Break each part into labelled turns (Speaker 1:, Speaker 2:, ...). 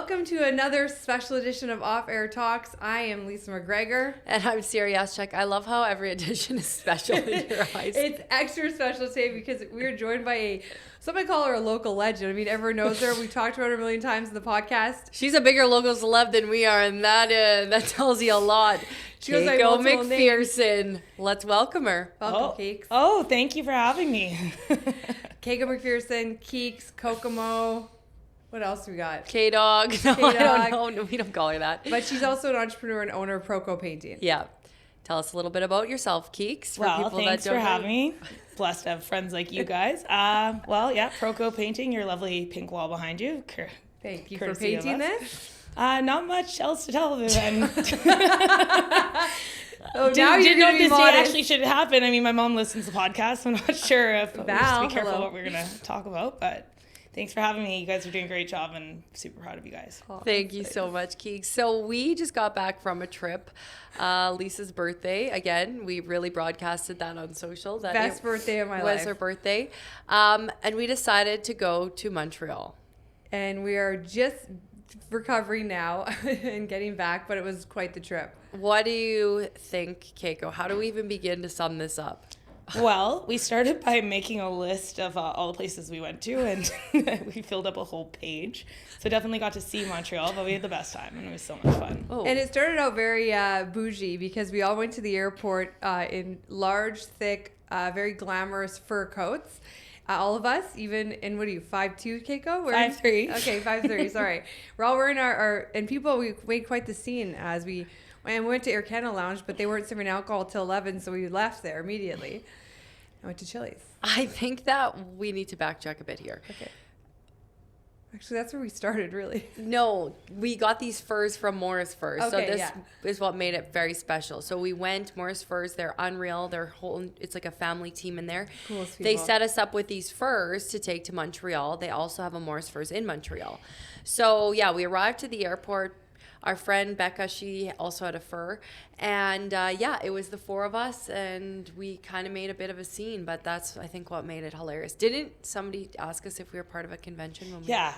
Speaker 1: Welcome to another special edition of Off Air Talks. I am Lisa McGregor.
Speaker 2: And I'm Ciara Yaschek. I love how every edition is special in your eyes.
Speaker 1: It's extra special today because we're joined by some might call her a local legend. I mean, everyone knows her. We've talked about her a million times in the podcast.
Speaker 2: She's a bigger local celeb than we are, and that tells you a lot. Keiko McPherson. Let's welcome her.
Speaker 1: Welcome, Keeks.
Speaker 3: Oh, thank you for having me.
Speaker 1: Keiko McPherson, Keeks, Kokomo. What else we got?
Speaker 2: K-Dog. No,
Speaker 1: K-Dog.
Speaker 2: I don't know. No, we don't call her that.
Speaker 1: But she's also an entrepreneur and owner of Proco Painting.
Speaker 2: Yeah. Tell us a little bit about yourself, Keeks.
Speaker 3: Well, thanks for having me. Blessed to have friends like you guys. Proco Painting, your lovely pink wall behind you.
Speaker 1: Thank you for painting this.
Speaker 3: Not much else to tell other than...
Speaker 1: Now you're going to be modest.
Speaker 3: Actually should happen. I mean, my mom listens to the podcast. I'm not sure if we'll just be careful what we're going to talk about, but... Thanks for having me. You guys are doing a great job and super proud of you guys.
Speaker 2: Thank you so much, Keeks. So we just got back from a trip. Lisa's birthday. Again, we really broadcasted that on social. That
Speaker 1: Best birthday of my life.
Speaker 2: Was her birthday. And we decided to go to Montreal.
Speaker 1: And we are just recovering now and getting back, but it was quite the trip.
Speaker 2: What do you think, Keiko? How do we even begin to sum this up?
Speaker 3: Well, we started by making a list of all the places we went to, and we filled up a whole page. So definitely got to see Montreal, but we had the best time, and it was so much fun.
Speaker 1: Oh. And it started out very bougie because we all went to the airport in large, thick, very glamorous fur coats. All of us, even in, what are you, 5'2", Keiko?
Speaker 3: 5'3".
Speaker 1: Okay, 5'3", sorry. We're all wearing our and people, we made quite the scene as we went to Air Canada Lounge, but they weren't serving alcohol till 11, so we left there immediately. I went to Chili's.
Speaker 2: I think that we need to backtrack a bit here.
Speaker 1: Okay. Actually, that's where we started, really.
Speaker 2: No, we got these furs from Morris Furs.
Speaker 1: Okay,
Speaker 2: so this is what made it very special. So we went, Morris Furs, they're unreal. It's like a family team in there.
Speaker 1: Coolest people.
Speaker 2: They set us up with these furs to take to Montreal. They also have a Morris Furs in Montreal. So yeah, we arrived to the airport. Our friend Becca, she also had a fur. And it was the four of us, and we kind of made a bit of a scene, but that's, I think, what made it hilarious. Didn't somebody ask us if we were part of a convention?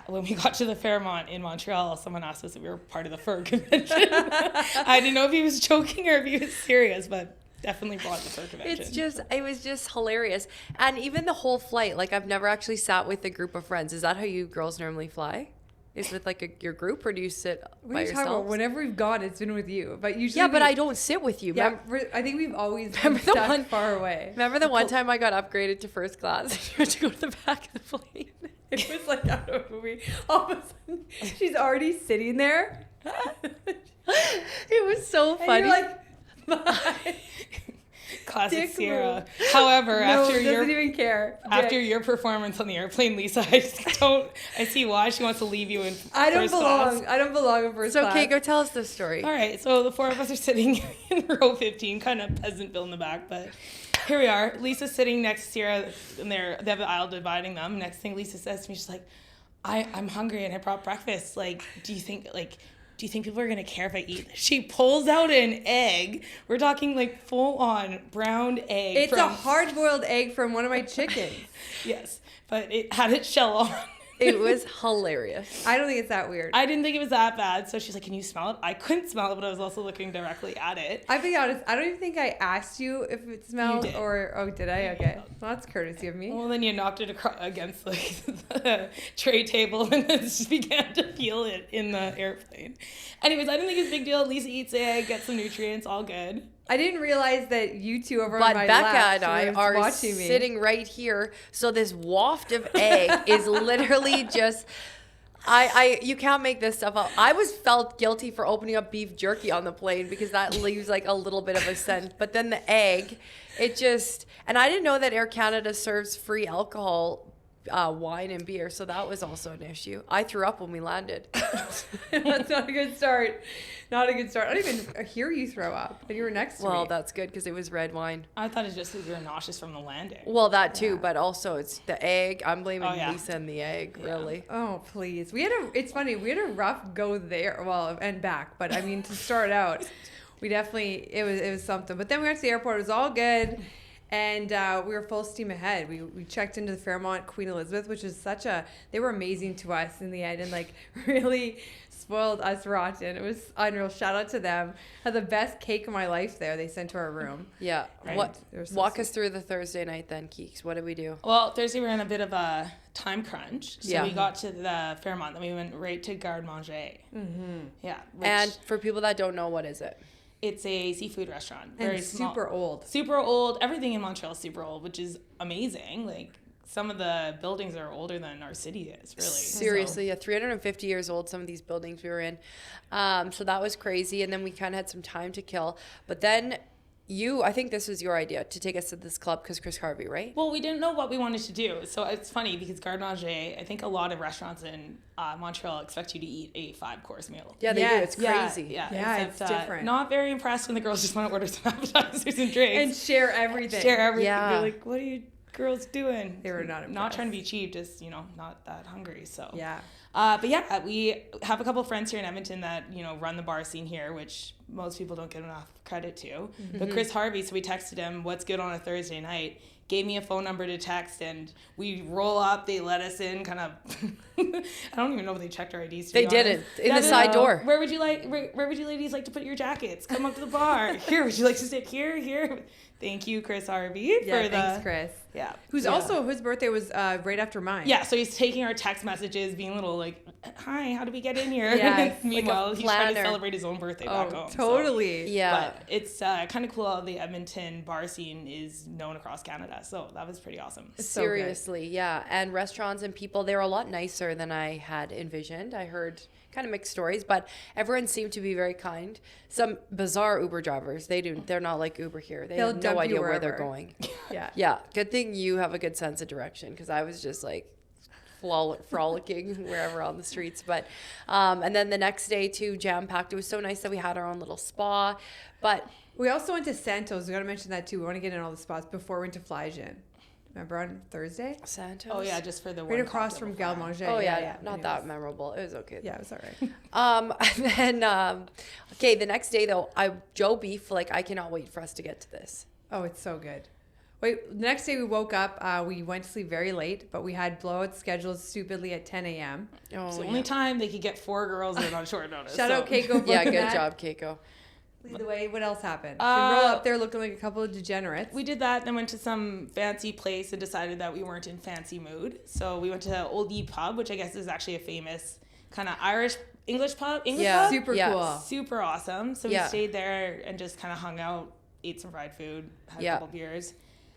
Speaker 3: When we got to the Fairmont in Montreal, someone asked us if we were part of the fur convention. I didn't know if he was joking or if he was serious, but definitely brought the fur convention.
Speaker 2: It was just hilarious. And even the whole flight, like I've never actually sat with a group of friends. Is that how you girls normally fly? Is with like your group, or do you sit by yourself?
Speaker 1: Whenever we've gone, it's been with you. But usually,
Speaker 2: yeah, but I don't sit with you.
Speaker 1: Yeah, I think we've always been stuck far away.
Speaker 2: Remember the one time I got upgraded to first class? You had to go to the back of the plane.
Speaker 1: It was like out of a movie. All of a sudden, she's already sitting there.
Speaker 2: It was so funny.
Speaker 1: And you're like, bye.
Speaker 3: Classic Ciara. However, after
Speaker 1: your
Speaker 3: performance on the airplane, Lisa, I see why she wants to leave you in
Speaker 1: I don't belong in first class.
Speaker 2: So, Keiko, tell us the story.
Speaker 3: All right, so the four of us are sitting in row 15, kind of peasantville in the back, but here we are. Lisa's sitting next to Ciara, and they have an aisle dividing them. Next thing Lisa says to me, she's like, I'm hungry and I brought breakfast. Like, do you think people are going to care if I eat this? She pulls out an egg. We're talking like full-on browned egg.
Speaker 1: It's a hard-boiled egg from one of my chickens.
Speaker 3: Yes, but it had its shell on.
Speaker 2: It was hilarious.
Speaker 1: I don't think it's that weird.
Speaker 3: I didn't think it was that bad. So she's like, can you smell it? I couldn't smell it, but I was also looking directly at it.
Speaker 1: I'll be honest, I don't even think I asked you if it smelled
Speaker 3: did.
Speaker 1: Did I? Okay. Well, that's courtesy of me.
Speaker 3: Well, then you knocked it against the tray table and then just began to peel it in the airplane. Anyways, I didn't think it was a big deal. Lisa eats egg, gets some nutrients, all good.
Speaker 1: I didn't realize that you two over
Speaker 2: on
Speaker 1: my
Speaker 2: Becca
Speaker 1: left
Speaker 2: and I are sitting right here. So this waft of egg is literally just... you can't make this stuff up. I felt guilty for opening up beef jerky on the plane because that leaves like a little bit of a scent. But then the egg, and I didn't know that Air Canada serves free alcohol, wine and beer. So that was also an issue. I threw up when we landed.
Speaker 1: That's not a good start. Not a good start. I don't even hear you throw up. And you were next to me.
Speaker 2: Well, that's good because it was red wine.
Speaker 3: I thought it was just because you were nauseous from the landing.
Speaker 2: Well, that too, but also it's the egg. I'm blaming Lisa and the egg, really.
Speaker 1: Oh, please. It's funny. We had a rough go there, and back. But I mean, to start out, we definitely, it was something. But then we got to the airport. It was all good. And we were full steam ahead. We checked into the Fairmont Queen Elizabeth, which is they were amazing to us in the end and like really spoiled us rotten. It was unreal. Shout out to them. Had the best cake of my life there. They sent to our room.
Speaker 2: Yeah.
Speaker 1: And
Speaker 2: Walk us through the Thursday night then, Keeks. What did we do?
Speaker 3: Well, Thursday we were in a bit of a time crunch. So
Speaker 2: Yeah.
Speaker 3: we got to the Fairmont, then we went right to Garde Manger.
Speaker 1: Mm-hmm.
Speaker 3: Yeah.
Speaker 2: And for people that don't know, what is it?
Speaker 3: It's a seafood restaurant.
Speaker 1: And
Speaker 3: Very small.
Speaker 1: super old.
Speaker 3: Super old. Everything in Montreal is super old, which is amazing. Like, some of the buildings are older than our city is, really.
Speaker 2: Seriously, 350 years old, some of these buildings we were in. So that was crazy. And then we kind of had some time to kill. But then I think this was your idea to take us to this club because Chris Harvey, right?
Speaker 3: Well, we didn't know what we wanted to do. So it's funny because Garde Manger, I think a lot of restaurants in Montreal expect you to eat a 5-course meal.
Speaker 2: Yeah, they do. It's crazy.
Speaker 3: Yeah,
Speaker 1: it's different.
Speaker 3: Not very impressed when the girls just want to order some appetizers and drinks.
Speaker 1: And share everything.
Speaker 3: Yeah. They're like, what are you girls doing?
Speaker 1: They were not impressed.
Speaker 3: Not trying to be cheap, just, not that hungry. So
Speaker 1: yeah.
Speaker 3: But yeah, we have a couple of friends here in Edmonton that, run the bar scene here, which most people don't get enough credit to. Mm-hmm. But Chris Harvey, so we texted him, what's good on a Thursday night? Gave me a phone number to text, and we roll up. They let us in, kind of. I don't even know if they checked our IDs.
Speaker 2: They didn't in the side door.
Speaker 3: Where would you ladies like to put your jackets? Come up to the bar. Here, would you like to sit here? Here. Thank you, Chris Harvey.
Speaker 1: Thanks, Chris.
Speaker 3: Yeah.
Speaker 1: Whose birthday was right after mine.
Speaker 3: Yeah, so he's taking our text messages, being a little like, hi, how do we get in here?
Speaker 1: Yeah.
Speaker 3: Meanwhile, he's trying to celebrate his own birthday back home.
Speaker 1: Totally.
Speaker 3: So.
Speaker 2: Yeah.
Speaker 3: But it's kind of cool how the Edmonton bar scene is known across Canada. So that was pretty awesome.
Speaker 2: Seriously, yeah. And restaurants and people, they were a lot nicer than I had envisioned. I heard kind of mixed stories, but everyone seemed to be very kind. Some bizarre Uber drivers, they're not like Uber here. They'll have no idea where they're going.
Speaker 1: Yeah.
Speaker 2: Yeah. Good thing you have a good sense of direction, because I was just like frolicking wherever on the streets. But and then the next day too, jam packed. It was so nice that we had our own little spa. But
Speaker 1: we also went to Santos. We got to mention that too. We want to get in all the spots before we went to Flyjin. Remember on Thursday?
Speaker 2: Santos.
Speaker 3: Oh yeah, just for the
Speaker 1: right across from Garde Manger.
Speaker 2: Oh yeah. Not that memorable. It was okay.
Speaker 1: Yeah, it was all right.
Speaker 2: And then okay, the next day though, Joe Beef, like I cannot wait for us to get to this.
Speaker 1: Oh, it's so good. Wait, the next day we woke up, we went to sleep very late, but we had blowouts scheduled stupidly at 10 a.m.
Speaker 3: Oh, it's the only time they could get 4 girls in on short notice.
Speaker 1: Shout out Keiko.
Speaker 2: Yeah, good job, Keiko.
Speaker 1: Lead the way. What else happened? We roll up there looking like a couple of degenerates.
Speaker 3: We did that, then went to some fancy place and decided that we weren't in fancy mood. So we went to Old Pub, which I guess is actually a famous kind of English pub. Pub?
Speaker 1: Super cool.
Speaker 3: Super awesome. So we stayed there and just kind of hung out, ate some fried food, had a couple beers,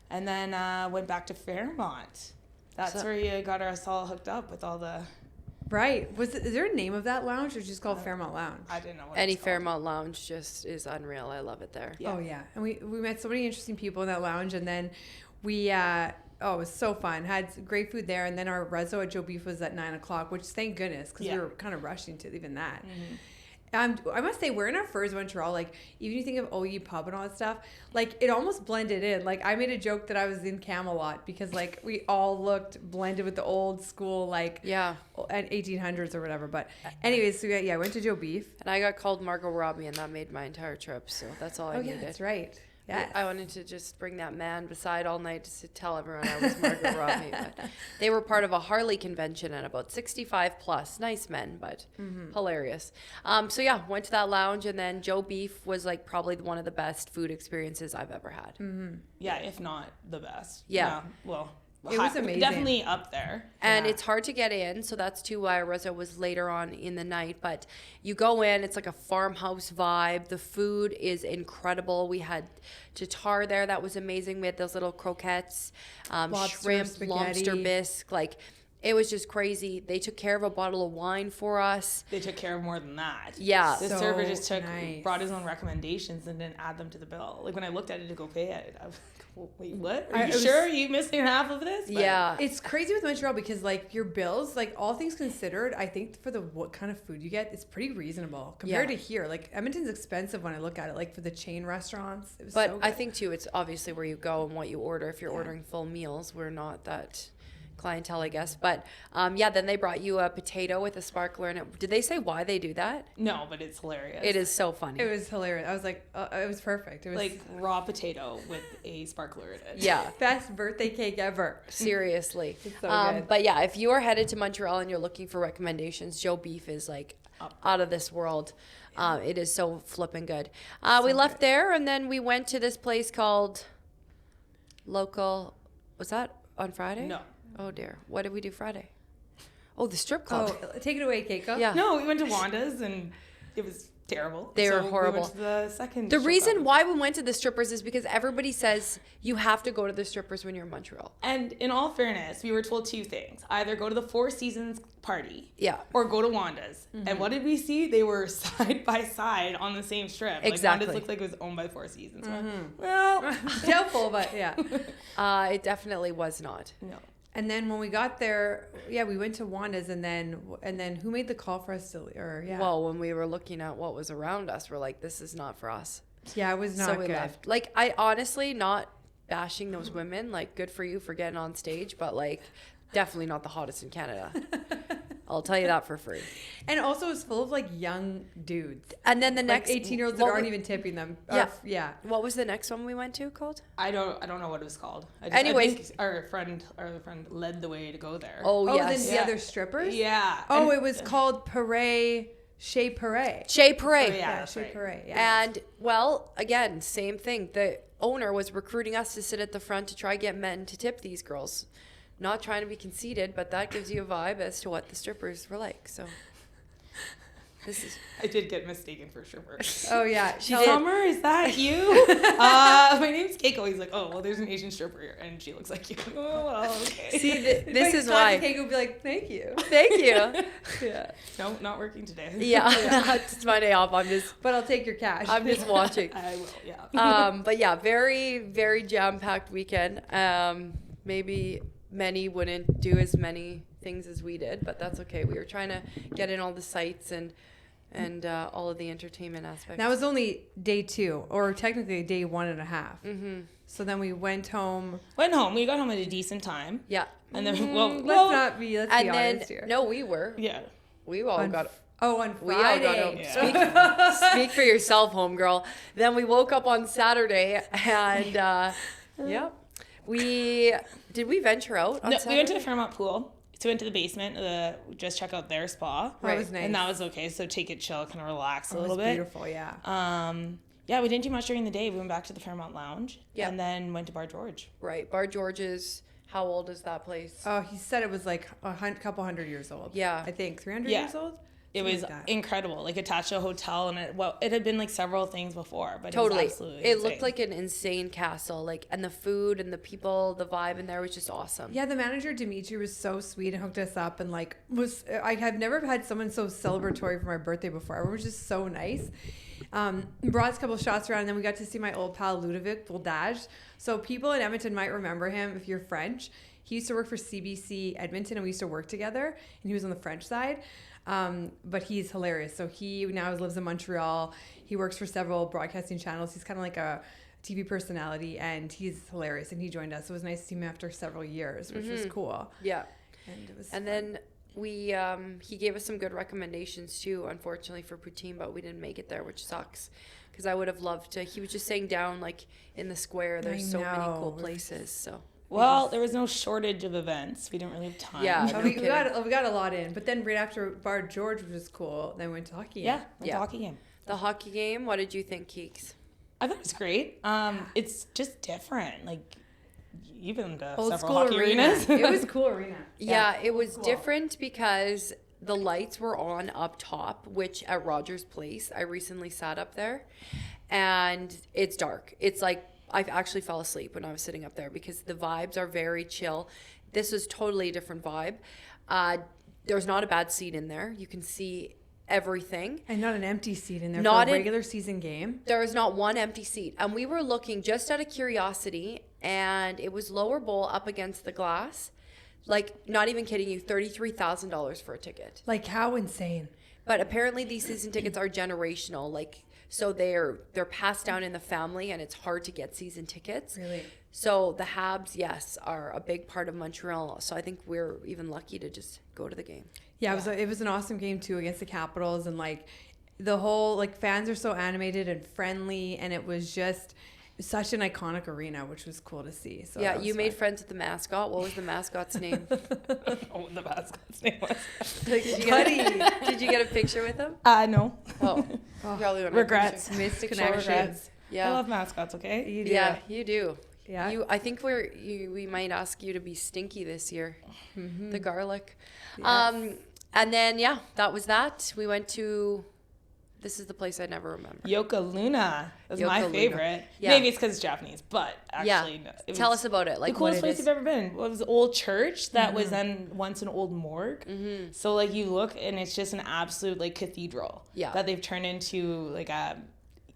Speaker 3: and then went back to Fairmont. That's where you got us all hooked up with all the...
Speaker 1: Right. Is there a name of that lounge, or just called Fairmont Lounge?
Speaker 3: I didn't know what
Speaker 2: Any Fairmont Lounge just is unreal. I love it there.
Speaker 1: Yeah. Oh, yeah. And we met so many interesting people in that lounge, and then we... it was so fun. Had great food there, and then our rezo at Joe Beef was at 9 o'clock, which thank goodness, because we were kind of rushing to even that. Mm-hmm. I must say, we're in our first Montreal. Like, even you think of OE Pub and all that stuff, like, it almost blended in. Like, I made a joke that I was in Camelot because, like, we all looked blended with the old school, like, at 1800s or whatever. But anyways, so I went to Joe Beef.
Speaker 2: And I got called Margot Robbie, and that made my entire trip. So that's all I needed.
Speaker 1: Oh, yeah, that's right. Yes.
Speaker 2: I wanted to just bring that man beside all night just to tell everyone I was Margot Robbie. But they were part of a Harley convention and about 65 plus. Nice men, but hilarious. Went to that lounge, and then Joe Beef was like probably one of the best food experiences I've ever had.
Speaker 1: Mm-hmm.
Speaker 3: Yeah, if not the best.
Speaker 2: Yeah.
Speaker 3: Well,
Speaker 1: it was amazing.
Speaker 3: Definitely up there.
Speaker 2: And it's hard to get in, so that's too why our rezo was later on in the night. But you go in, it's like a farmhouse vibe. The food is incredible. We had tartare there that was amazing. We had those little croquettes, shrimp,
Speaker 1: spaghetti.
Speaker 2: lobster bisque. Like, it was just crazy. They took care of a bottle of wine for us.
Speaker 3: They took care of more than that.
Speaker 2: Yeah.
Speaker 3: The server just brought his own recommendations and didn't add them to the bill. Like, when I looked at it to go pay it, I was like, wait, what? Are you sure? Are you missing half of this?
Speaker 2: But yeah.
Speaker 1: It's crazy with Montreal because, like, your bills, like, all things considered, I think for what kind of food you get, it's pretty reasonable compared to here. Like, Edmonton's expensive when I look at it, like, for the chain restaurants. It was
Speaker 2: but I think, too, it's obviously where you go and what you order. If you're ordering full meals, we're not that clientele, I guess. But yeah, then they brought you a potato with a sparkler in it. Did they say why they do that?
Speaker 3: No, but it's hilarious.
Speaker 2: It is so funny.
Speaker 1: It was hilarious. I was like, it was perfect. It was
Speaker 3: like raw potato with a sparkler in it.
Speaker 2: Yeah.
Speaker 1: Best birthday cake ever.
Speaker 2: Seriously.
Speaker 1: It's so good.
Speaker 2: But yeah, if you are headed to Montreal and you're looking for recommendations, Joe Beef is like out of this world. It is so flipping good. We left there and then we went to this place called Local. Was that on Friday?
Speaker 3: No.
Speaker 2: Oh dear. What did we do Friday? Oh, the strip club.
Speaker 1: Oh, take it away, Keiko.
Speaker 2: Yeah.
Speaker 3: No, we went to Wanda's and it was terrible.
Speaker 2: They were horrible.
Speaker 3: We went to the second.
Speaker 2: The
Speaker 3: strip
Speaker 2: reason
Speaker 3: club.
Speaker 2: why we went to the strippers is because everybody says you have to go to the strippers when you're in Montreal.
Speaker 3: And in all fairness, we were told two things: either go to the Four Seasons party,
Speaker 2: Yeah.
Speaker 3: or go to Wanda's. And what did we see? They were side by side on the same strip.
Speaker 2: Exactly.
Speaker 3: Like Wanda's looked like it was owned by Four Seasons. Well,
Speaker 1: Doubtful, but yeah.
Speaker 2: It definitely was not.
Speaker 3: no.
Speaker 1: And then when we got there, yeah, we went to Wanda's, and then who made the call for us to, or yeah,
Speaker 2: Well, when we were looking at what was around us, we're like, this is not for us.
Speaker 1: yeah, it was not
Speaker 2: So we
Speaker 1: good.
Speaker 2: left. Like, I honestly, not bashing those women, like, good for you for getting on stage, but like, definitely not the hottest in Canada. I'll tell you that for free.
Speaker 1: And also, it was full of like young dudes,
Speaker 2: And then the
Speaker 1: like
Speaker 2: next
Speaker 1: 18-year-olds that aren't even tipping them.
Speaker 2: Yeah.
Speaker 1: Yeah.
Speaker 2: What was the next one we went to called?
Speaker 3: I don't know what it was called.
Speaker 2: Anyways.
Speaker 3: I think our friend led the way to go there.
Speaker 2: Oh,
Speaker 1: Oh,
Speaker 2: yes.
Speaker 1: then the other strippers.
Speaker 3: Yeah.
Speaker 1: Oh,
Speaker 3: And-
Speaker 1: it was called Chez Parade.
Speaker 2: Chez Parade.
Speaker 3: Oh, yeah.
Speaker 1: Yeah,
Speaker 3: that's
Speaker 1: Chez
Speaker 3: right.
Speaker 1: Parade. Yeah.
Speaker 2: And, well, again, same thing. The owner was recruiting us to sit at the front to try get men to tip these girls. Not trying to be conceited, but that gives you a vibe as to what the strippers were like. So, this is...
Speaker 3: I did get mistaken for stripper.
Speaker 1: Oh yeah, she did.
Speaker 3: Summer, is that you? My name's Keiko. He's like, oh, well, there's an Asian stripper here, and she looks like you. Oh, well, okay.
Speaker 2: See, this is why...
Speaker 1: Keiko would be like, thank you.
Speaker 2: Thank you.
Speaker 1: Yeah.
Speaker 3: No, not working today.
Speaker 2: Yeah, it's my day off.
Speaker 1: But I'll take your cash.
Speaker 2: I'm just watching.
Speaker 3: I will, yeah.
Speaker 2: But yeah, very, very jam-packed weekend. Maybe many wouldn't do as many things as we did, but that's okay. We were trying to get in all the sites and all of the entertainment aspects.
Speaker 1: That was only day 2, or technically day 1.5.
Speaker 2: Mm-hmm.
Speaker 1: So then we went home.
Speaker 3: Went home. We got home at a decent time.
Speaker 2: Yeah.
Speaker 3: And then,
Speaker 1: Let's be
Speaker 2: And
Speaker 1: honest
Speaker 2: then,
Speaker 1: here.
Speaker 2: no, we were.
Speaker 3: yeah.
Speaker 2: We all got...
Speaker 1: On
Speaker 2: We all got
Speaker 1: Friday.
Speaker 2: home.
Speaker 3: Yeah.
Speaker 2: Speak for yourself, homegirl. Then we woke up on Saturday and, yeah. Did we venture out on
Speaker 3: No,
Speaker 2: Saturday?
Speaker 3: we went to the Fairmont pool. So we went to the basement, just check out their spa.
Speaker 1: That was nice.
Speaker 3: And that was okay. So take it chill, kind of relax a
Speaker 1: It
Speaker 3: little
Speaker 1: was
Speaker 3: bit.
Speaker 1: beautiful, yeah.
Speaker 3: Yeah, we didn't do much during the day. We went back to the Fairmont Lounge.
Speaker 2: Yeah.
Speaker 3: And then went to Bar George.
Speaker 2: Right. Bar George's, how old is that place?
Speaker 1: Oh, he said it was like couple hundred years old.
Speaker 2: Yeah.
Speaker 1: I think 300
Speaker 3: Yeah.
Speaker 1: years old.
Speaker 3: It
Speaker 1: Something
Speaker 3: was
Speaker 1: like that.
Speaker 3: incredible, like attached to a hotel, and it had been like several things before, but
Speaker 2: Totally.
Speaker 3: it was absolutely
Speaker 2: It
Speaker 3: insane.
Speaker 2: looked like an insane castle, like, and the food and the people, the vibe in there was just awesome.
Speaker 1: Yeah, the manager Dimitri was so sweet and hooked us up, and like I have never had someone so celebratory for my birthday before. Everyone was just so nice. Brought us a couple shots around, and then we got to see my old pal Ludovic Voldage. So people in Edmonton might remember him if you're French. He used to work for CBC Edmonton, and we used to work together, and he was on the French side. But he's hilarious. So he now lives in Montreal. He works for several broadcasting channels. He's kind of like a TV personality, and he's hilarious. And he joined us. It was nice to see him after several years, which was cool.
Speaker 2: Yeah.
Speaker 1: And it was
Speaker 2: And then we he gave us some good recommendations too, unfortunately for poutine, but we didn't make it there, which sucks because I would have loved to. He was just saying down like in the square. There's so many cool places. So
Speaker 3: Well, there was no shortage of events. We didn't really have time.
Speaker 2: Yeah.
Speaker 1: Oh,
Speaker 2: No
Speaker 1: we
Speaker 2: kidding.
Speaker 1: got a lot in, but then right after Bar George, which was cool, then we went to hockey.
Speaker 3: Yeah,
Speaker 2: Yeah.
Speaker 3: hockey game.
Speaker 2: the hockey game. What did you think, Keeks?
Speaker 3: I thought it was great. It's just different. Like, you've been to
Speaker 1: Old
Speaker 3: several
Speaker 1: school
Speaker 3: hockey
Speaker 1: arena.
Speaker 3: arenas.
Speaker 1: It was a cool arena.
Speaker 2: Yeah, it was
Speaker 1: Cool.
Speaker 2: different because the lights were on up top, which at Rogers Place, I recently sat up there, and it's dark. It's like I actually fell asleep when I was sitting up there because the vibes are very chill. This was totally a different vibe. There's not a bad seat in there. You can see everything.
Speaker 1: And not an empty seat in there
Speaker 2: Not
Speaker 1: for a
Speaker 2: in-
Speaker 1: regular season game.
Speaker 2: There is not one empty seat. And we were looking just out of curiosity, and it was lower bowl up against the glass. Like, not even kidding you, $33,000 for a ticket.
Speaker 1: Like, how insane.
Speaker 2: But apparently these season tickets are generational. Like, So they're passed down in the family, and it's hard to get season tickets.
Speaker 1: Really?
Speaker 2: So the Habs, yes, are a big part of Montreal. So I think we're even lucky to just go to the game.
Speaker 1: Yeah, it was an awesome game too against the Capitals, and like the whole like fans are so animated and friendly, and it was just such an iconic arena, which was cool to see. So
Speaker 2: yeah, you made friends with the mascot. What was the mascot's name?
Speaker 3: I don't know what the mascot's name was.
Speaker 2: Like, did you get a picture with him?
Speaker 3: No.
Speaker 2: Oh, probably
Speaker 3: regrets.
Speaker 1: Missed
Speaker 3: Picture
Speaker 1: connections.
Speaker 3: regrets.
Speaker 2: Yeah,
Speaker 3: I love mascots. Okay.
Speaker 1: You do.
Speaker 2: Yeah, you do.
Speaker 1: Yeah.
Speaker 2: I think we might ask you to be stinky this year.
Speaker 1: Mm-hmm.
Speaker 2: The garlic.
Speaker 1: Yes.
Speaker 2: And then that was that. We went to. This is the place I never remember.
Speaker 3: Yoka Luna is my favorite.
Speaker 2: Yeah.
Speaker 3: Maybe it's because it's Japanese, but actually, no,
Speaker 2: tell us about it. Like
Speaker 3: the coolest
Speaker 2: what it
Speaker 3: place
Speaker 2: is.
Speaker 3: you've ever been. It was an old church that was then once an old morgue.
Speaker 2: Mm-hmm.
Speaker 3: So like you look and it's just an absolute like cathedral.
Speaker 2: Yeah.
Speaker 3: That they've turned into like a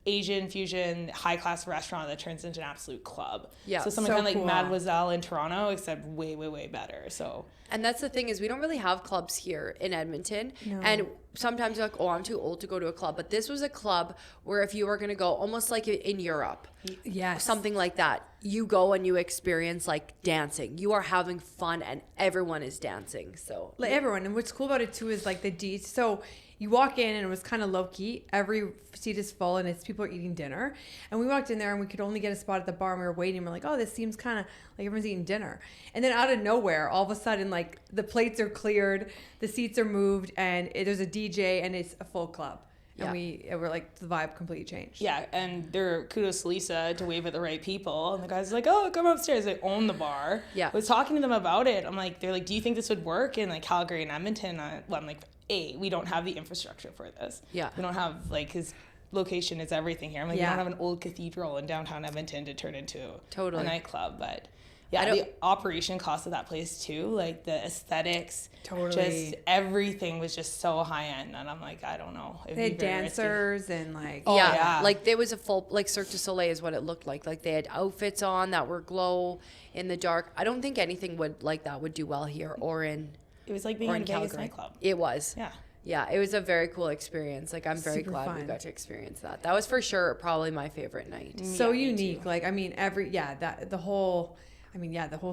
Speaker 3: Asian fusion high class restaurant that turns into an absolute club.
Speaker 2: Yeah.
Speaker 3: So something
Speaker 1: So
Speaker 3: kind of like
Speaker 1: cool.
Speaker 3: Mademoiselle in Toronto, except way, way, way better. So.
Speaker 2: And that's the thing is we don't really have clubs here in Edmonton.
Speaker 1: No.
Speaker 2: And sometimes you're like, oh, I'm too old to go to a club. But this was a club where if you were going to go, almost like in Europe,
Speaker 1: Yes.
Speaker 2: something like that, you go and you experience like dancing. You are having fun and everyone is dancing. So
Speaker 1: Like everyone. And what's cool about it too is like the D's. So you walk in and it was kind of low key. Every seat is full and it's people are eating dinner. And we walked in there and we could only get a spot at the bar and we were waiting. We're like, oh, this seems kind of like everyone's eating dinner. And then out of nowhere, all of a sudden, like the plates are cleared, the seats are moved, and there's a DJ and it's a full club. And
Speaker 2: Yeah.
Speaker 1: we're like, the vibe completely changed.
Speaker 3: Yeah, and they're kudos to Lisa to wave at the right people. And the guy's like, oh, come upstairs. They own the bar.
Speaker 2: Yeah.
Speaker 3: I was talking to them about it. I'm like, they're like, do you think this would work in like Calgary and Edmonton? Well, I'm like, we don't have the infrastructure for this.
Speaker 2: Yeah.
Speaker 3: We don't have like his location is everything here. I'm like,
Speaker 1: Yeah.
Speaker 3: we don't have an old cathedral in downtown Edmonton to turn into
Speaker 2: Totally.
Speaker 3: a nightclub. But yeah, the operation cost of that place too, like the aesthetics,
Speaker 1: Totally.
Speaker 3: just everything was just so high end. And I'm like, I don't know. It'd
Speaker 1: They
Speaker 3: be
Speaker 1: had
Speaker 3: very risky.
Speaker 1: dancers and like,
Speaker 3: Oh, yeah.
Speaker 2: Like there was a full, like Cirque du Soleil is what it looked like. Like they had outfits on that were glow in the dark. I don't think anything like that would do well here or in
Speaker 3: It was like being
Speaker 2: or
Speaker 3: in
Speaker 2: in
Speaker 3: a Vegas
Speaker 2: Calgary.
Speaker 3: nightclub.
Speaker 2: It was.
Speaker 3: Yeah.
Speaker 2: Yeah, it was a very cool experience. Like I'm very
Speaker 1: Super
Speaker 2: glad we
Speaker 1: fun.
Speaker 2: got to experience that. That was for sure probably my favorite night.
Speaker 1: so
Speaker 3: Yeah, me
Speaker 1: unique.
Speaker 3: too.
Speaker 1: Like, I mean, the whole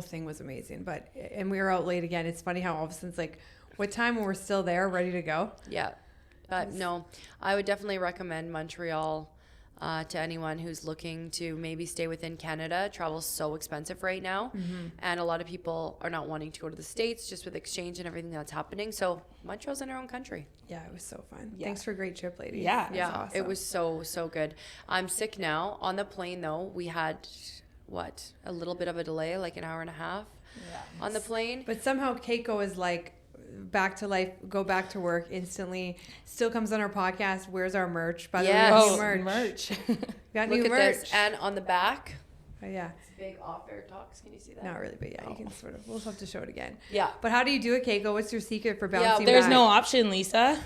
Speaker 1: thing was amazing. And we were out late again. It's funny how all of a sudden it's like, what time when we're still there, ready to go?
Speaker 2: Yeah. But no, I would definitely recommend Montreal to anyone who's looking to maybe stay within Canada. Travel's so expensive right now. And a lot of people are not wanting to go to the States just with exchange and everything that's happening. So Montreal's in our own country.
Speaker 1: Yeah, it was so fun.
Speaker 3: Yeah.
Speaker 1: Thanks for a great trip, ladies.
Speaker 3: Yeah.
Speaker 1: That's
Speaker 2: Yeah,
Speaker 1: awesome.
Speaker 2: it was so good. I'm sick now. On the plane though, we had a little bit of a delay, like an hour and a half on the plane.
Speaker 1: But somehow Keiko is like back to life, go back to work instantly. Still comes on our podcast. Where's our merch? By the
Speaker 2: Yes.
Speaker 1: way, we
Speaker 3: Oh,
Speaker 1: have new merch. We got
Speaker 2: Look
Speaker 1: new
Speaker 2: at
Speaker 1: merch.
Speaker 2: this. And on the back,
Speaker 1: Oh, yeah,
Speaker 2: it's big off-air talks. Can you see that?
Speaker 1: not really, but yeah, you can sort of. We'll have to show it again.
Speaker 2: Yeah.
Speaker 1: But how do you do it, Keiko? What's your secret for bouncing
Speaker 3: There's
Speaker 1: back?
Speaker 3: no option, Lisa.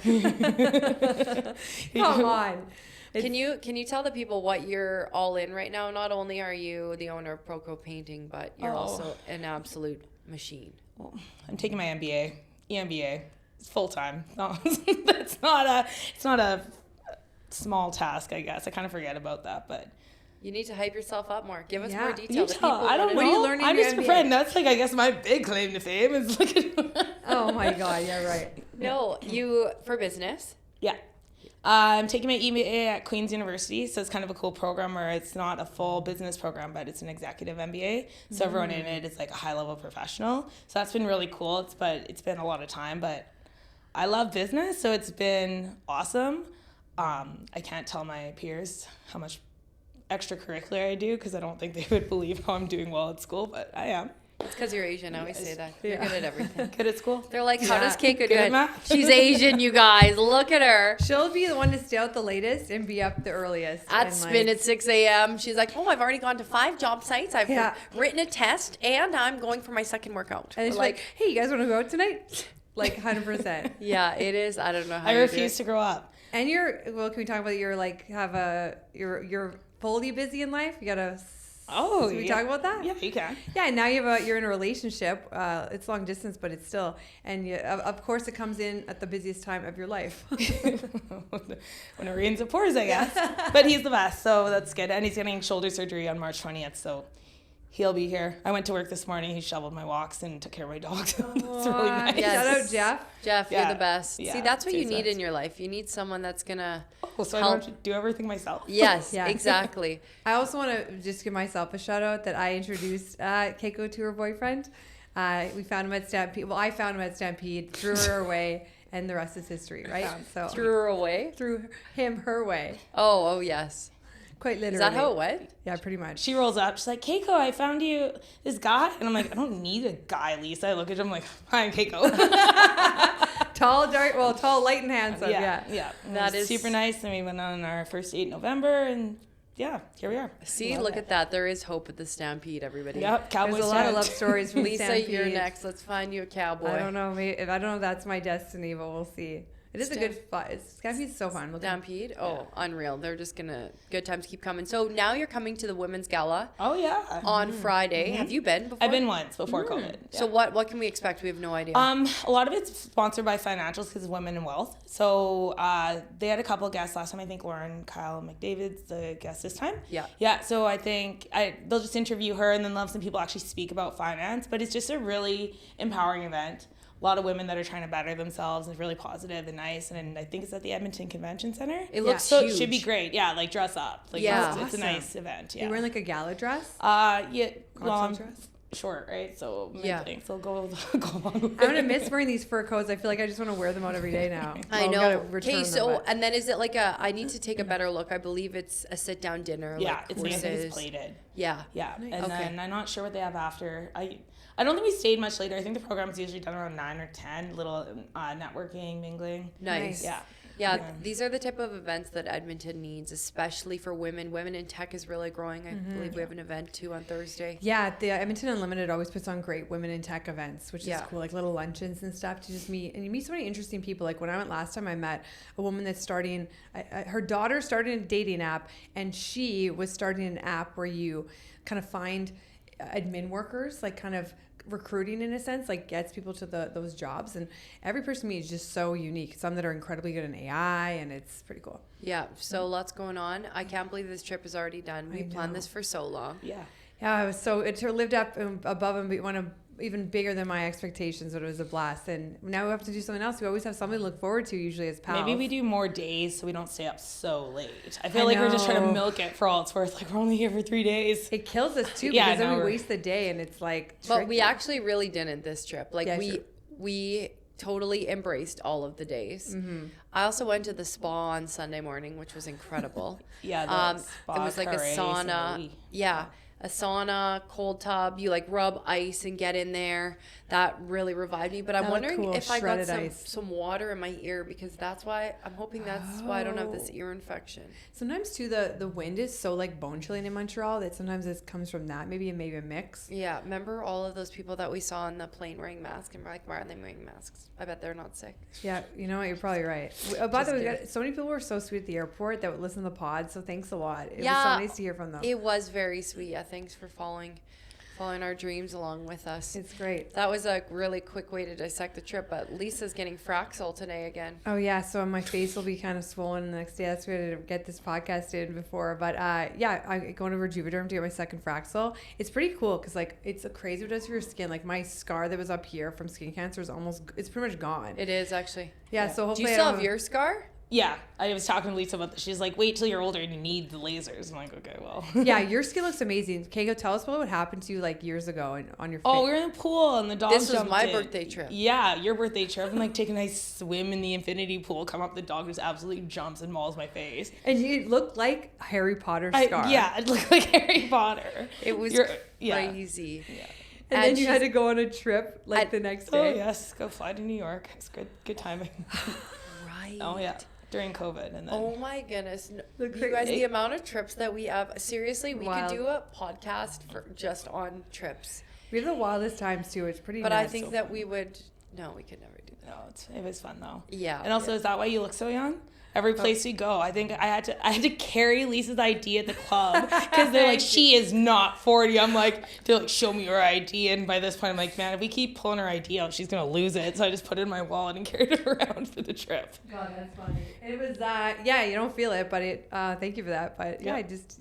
Speaker 1: Come on.
Speaker 2: Can you tell the people what you're all in right now? Not only are you the owner of Proco Painting, but you're also an absolute machine.
Speaker 3: Well, I'm taking my MBA, EMBA. It's full time. No, it's not a small task, I guess. I kind of forget about that, but
Speaker 2: You need to hype yourself up more. Give us
Speaker 1: Yeah.
Speaker 2: more
Speaker 1: You
Speaker 2: detail. The
Speaker 3: tell.
Speaker 2: people
Speaker 3: I don't know.
Speaker 2: wanna
Speaker 1: What are you learning
Speaker 3: I'm
Speaker 1: in your
Speaker 3: just a
Speaker 1: MBA?
Speaker 3: friend. That's like I guess my big claim to fame is look at.
Speaker 1: Oh my God. Yeah, right.
Speaker 2: No, you for business.
Speaker 3: Yeah. I'm taking my MBA at Queen's University, so it's kind of a cool program where it's not a full business program, but it's an executive MBA. So everyone in it is like a high-level professional. So that's been really cool. It's been a lot of time, but I love business, so it's been awesome. I can't tell my peers how much extracurricular I do because I don't think they would believe how I'm doing well at school, but I am.
Speaker 2: It's because you're Asian. I always say that. You're
Speaker 1: Yeah.
Speaker 2: good at everything.
Speaker 3: Good at school.
Speaker 2: They're like, how
Speaker 1: Yeah.
Speaker 2: does Keiko do
Speaker 3: Good at
Speaker 2: it?
Speaker 3: math.
Speaker 2: She's Asian, you guys. Look at her.
Speaker 1: She'll be the one to stay out the latest and be up the earliest.
Speaker 2: At
Speaker 1: and,
Speaker 2: spin at 6 a.m. She's like, oh, I've already gone to 5 job sites. I've
Speaker 1: Yeah.
Speaker 2: written a test, and I'm going for my second workout.
Speaker 1: And it's
Speaker 2: We're
Speaker 1: like, hey, you guys want to go out tonight? Like 100%.
Speaker 2: yeah, it is. I don't know how
Speaker 3: I
Speaker 2: you
Speaker 3: refuse
Speaker 2: do
Speaker 3: to grow up.
Speaker 1: And can we talk about you're fully busy in life? You got a
Speaker 3: Oh,
Speaker 1: Can we talk about that?
Speaker 3: Yeah, you can.
Speaker 1: Yeah, and now you're in a relationship. It's long distance, but it's still, and of course it comes in at the busiest time of your life.
Speaker 3: When it rains, it pours, I guess. But he's the best, so that's good. And he's getting shoulder surgery on March 20th, so he'll be here. I went to work this morning. He shoveled my walks and took care of my dogs. It's really nice.
Speaker 1: Shout out Jeff.
Speaker 2: Jeff, you're the best.
Speaker 3: Yeah,
Speaker 2: see, that's what you need in your life. You need someone that's going to
Speaker 3: so I don't have to do everything myself.
Speaker 2: Yes, exactly.
Speaker 1: I also want to just give myself a shout out that I introduced Keiko to her boyfriend. We found him at Stampede. Well, I found him at Stampede, threw her away, and the rest is history, right? So
Speaker 2: threw her away?
Speaker 1: Threw him her way.
Speaker 2: Oh, yes.
Speaker 1: Quite literally.
Speaker 2: Is that how it went?
Speaker 1: Yeah, pretty much.
Speaker 3: She rolls up. She's like, Keiko, I found you this guy. And I'm like, I don't need a guy, Lisa. I look at him like, hi, I'm Keiko.
Speaker 1: Tall, light and handsome. Yeah.
Speaker 3: That is super nice. And we went on our first date in November. And yeah, here we are.
Speaker 2: See, look at that. There is hope at the Stampede, everybody.
Speaker 3: Yep, cowboy.
Speaker 1: There's a lot of love stories from
Speaker 2: Lisa,
Speaker 1: Stampede.
Speaker 2: you're next. Let's find you a cowboy.
Speaker 1: I don't know. I don't know if that's my destiny, but we'll see. It is a good spot. Stampede's so fun.
Speaker 2: Stampede? Oh, unreal. They're just going to, good times keep coming. So now you're coming to the Women's Gala.
Speaker 3: Oh, yeah.
Speaker 2: On Friday. Have you been before?
Speaker 3: I've been once before COVID. Yeah.
Speaker 2: So what can we expect? We have no idea.
Speaker 3: A lot of it's sponsored by Financials because of Women in Wealth. So they had a couple of guests last time. I think Lauren Kyle McDavid's the guest this time.
Speaker 2: Yeah.
Speaker 3: Yeah. So I think they'll just interview her and then have some people actually speak about finance. But it's just a really empowering event. A lot of women that are trying to better themselves and really positive and nice. And I think it's at the Edmonton Convention Center.
Speaker 2: It looks
Speaker 3: so
Speaker 2: huge.
Speaker 3: it should be great. Yeah, like dress up. Like it's a nice event. Yeah.
Speaker 1: You're wearing like a gala dress?
Speaker 3: Yeah.
Speaker 1: Long dress?
Speaker 3: Short, right? So so go along with
Speaker 1: I'm gonna miss wearing these fur coats. I feel like I just want to wear them out every day now.
Speaker 2: I know. Okay, so and then is it like I need to take a better look? I believe it's a sit down dinner.
Speaker 3: Yeah,
Speaker 2: like
Speaker 3: it's plated.
Speaker 2: Yeah.
Speaker 3: Yeah,
Speaker 1: nice.
Speaker 3: And then I'm not sure what they have after. I don't think we stayed much later. I think the program is usually done around 9 or 10. Little networking, mingling.
Speaker 2: Nice.
Speaker 3: Yeah.
Speaker 2: Yeah, these are the type of events that Edmonton needs, especially for women. Women in tech is really growing. I believe we have an event too on Thursday.
Speaker 1: Yeah, the Edmonton Unlimited always puts on great women in tech events, which is cool, like little luncheons and stuff to just meet. And you meet so many interesting people. Like when I went last time, I met a woman that's starting, her daughter started a dating app, and she was starting an app where you kind of find admin workers, like kind of recruiting in a sense, like gets people to those jobs. And every person meets is just so unique. Some that are incredibly good in AI, and it's pretty cool.
Speaker 2: Yeah, so lots going on. I can't believe this trip is already done. We planned this for so long.
Speaker 1: Yeah, so it lived up above and one of even bigger than my expectations, but it was a blast. And now we have to do something else. We always have something to look forward to usually as pals.
Speaker 3: Maybe we do more days so we don't stay up so late. I feel like we're just trying to milk it for all it's worth. Like we're only here for 3 days.
Speaker 1: It kills us too because then we waste the day and it's like tricky.
Speaker 2: But we actually really didn't this trip. Like we totally embraced all of the days. I also went to the spa on Sunday morning, which was incredible.
Speaker 3: It
Speaker 2: was like a sauna. Yeah. A sauna, cold tub, you like rub ice and get in there. That really revived me. But I'm wondering if I got some water in my ear, because that's why I don't have this ear infection.
Speaker 1: Sometimes too the wind is so like bone chilling in Montreal that sometimes it comes from that. Maybe a mix.
Speaker 2: Yeah, remember all of those people that we saw on the plane wearing masks, and we're like, why are they wearing masks? I bet they're not sick.
Speaker 1: Yeah, you know what? You're probably right. By the way, so many people were so sweet at the airport that would listen to the pod. So thanks a lot. It was so nice to hear from them.
Speaker 2: It was very sweet. Yeah, thanks for following our dreams along with us.
Speaker 1: It's great.
Speaker 2: That was a really quick way to dissect the trip, but Lisa's getting Fraxel today again.
Speaker 1: Oh yeah, so my face will be kind of swollen the next day. That's why I to get this podcast in before. But I'm going to Rejuvederm to get my second Fraxel. It's pretty cool because like it's crazy what it does for your skin. Like my scar that was up here from skin cancer it's pretty much gone.
Speaker 2: It is actually.
Speaker 1: Yeah. So hopefully
Speaker 2: do you still have your scar?
Speaker 3: Yeah, I was talking to Lisa about this. She's like, wait till you're older and you need the lasers. I'm like, okay, well.
Speaker 1: Yeah, your skin looks amazing. Keiko, tell us what happened to you like years ago on your face.
Speaker 3: Oh, we were in the pool and the dog jumped in.
Speaker 2: This was my birthday trip.
Speaker 3: Yeah, your birthday trip. And like take a nice swim in the infinity pool, come up, the dog just absolutely jumps and mauls my face.
Speaker 1: And you looked like Harry Potter's scar.
Speaker 3: It looked like Harry Potter.
Speaker 2: It was crazy. Yeah.
Speaker 1: And then you had to go on a trip like the next day.
Speaker 3: Oh, yes. Go fly to New York. It's good timing.
Speaker 2: Right.
Speaker 3: Oh, yeah. During COVID. And then,
Speaker 2: oh my goodness. You guys, the amount of trips that we have, seriously, we could do a podcast for just on trips.
Speaker 1: We have the wildest times too. It's pretty
Speaker 2: But
Speaker 1: nuts.
Speaker 2: I think that we could never do that.
Speaker 3: No, it was fun though.
Speaker 2: Yeah.
Speaker 3: And also, is that why you look so young? Every place we go, I think I had to carry Lisa's ID at the club because they're like, she is not 40. I'm like, they're like, show me your ID. And by this point, I'm like, man, if we keep pulling her ID out, she's going to lose it. So I just put it in my wallet and carried it around for the trip.
Speaker 1: God, that's funny. It was, you don't feel it, but thank you for that. But yeah, just,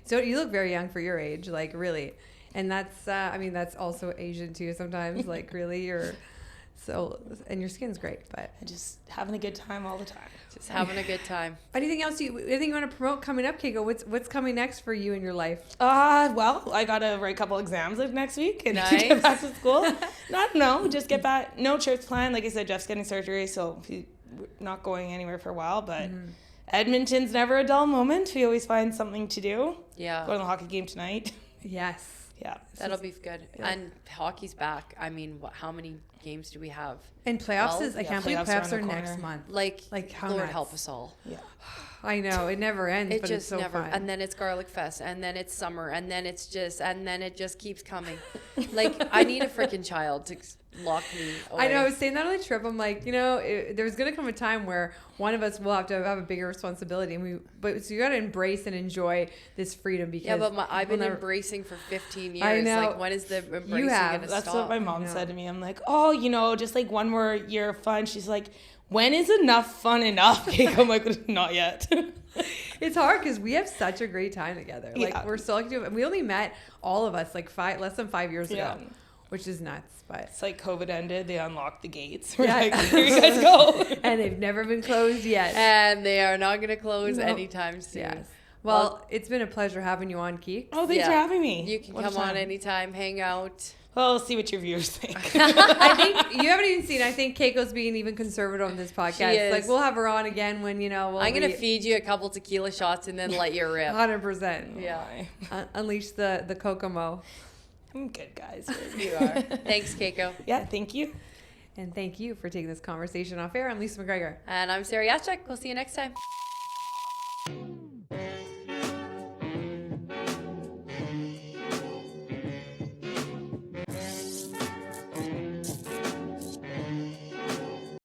Speaker 1: so you look very young for your age, like really. And that's, that's also Asian too sometimes, like really, and your skin's great, but.
Speaker 3: And just having a good time all the time.
Speaker 2: Just having a good time.
Speaker 1: Anything else anything you want to promote coming up, Keiko? What's coming next for you in your life?
Speaker 3: Well, I got to write a couple exams next week and get back to school. Just get back. No trips planned. Like I said, Jeff's getting surgery, so he's not going anywhere for a while, but Edmonton's never a dull moment. We always find something to do.
Speaker 2: Yeah.
Speaker 3: Going to the hockey game tonight.
Speaker 1: Yes.
Speaker 3: Yeah.
Speaker 2: That'll be good. Yeah. And hockey's back. I mean, how many games do we have?
Speaker 1: And playoffs I can't believe playoffs are next month.
Speaker 2: Like how Lord help us all.
Speaker 3: Yeah.
Speaker 1: I know, it never ends, but it's so
Speaker 2: never
Speaker 1: fun.
Speaker 2: And then it's Garlic Fest, and then it's summer, and then it just keeps coming. Like, I need a freaking child to lock me away.
Speaker 1: I know, I was saying that on the trip. I'm like, there's going to come a time where one of us will have to have a bigger responsibility. So you got to embrace and enjoy this freedom because.
Speaker 2: Yeah, but I've been embracing for 15 years.
Speaker 1: I know.
Speaker 2: Like, when is the embracing going to stop?
Speaker 3: That's what my mom said to me. I'm like, just like one more year of fun. She's like, when is enough fun enough? I'm like, not yet.
Speaker 1: It's hard because we have such a great time together. Like we're so lucky and we only met all of us like less than 5 years ago, which is nuts. But
Speaker 3: it's like COVID ended, they unlocked the gates. We're like, here you guys go.
Speaker 1: And they've never been closed yet.
Speaker 2: And they are not going to close anytime soon.
Speaker 1: Yes. Well, it's been a pleasure having you on, Keek.
Speaker 3: Oh, thanks for having me.
Speaker 2: You can come on anytime, hang out.
Speaker 3: Well, we'll see what your viewers think.
Speaker 1: I think you haven't even seen. I think Keiko's being even conservative on this podcast.
Speaker 2: She is.
Speaker 1: Like we'll have her on again when
Speaker 2: I'm gonna feed you a couple tequila shots and then let you rip.
Speaker 1: 100%.
Speaker 2: Yeah.
Speaker 1: Unleash the Kokomo.
Speaker 3: I'm good, guys.
Speaker 2: You are. Thanks, Keiko.
Speaker 3: Yeah, thank you.
Speaker 1: And thank you for taking this conversation off air. I'm Lisa McGregor.
Speaker 2: And I'm Ciara Yachek. We'll see you next time.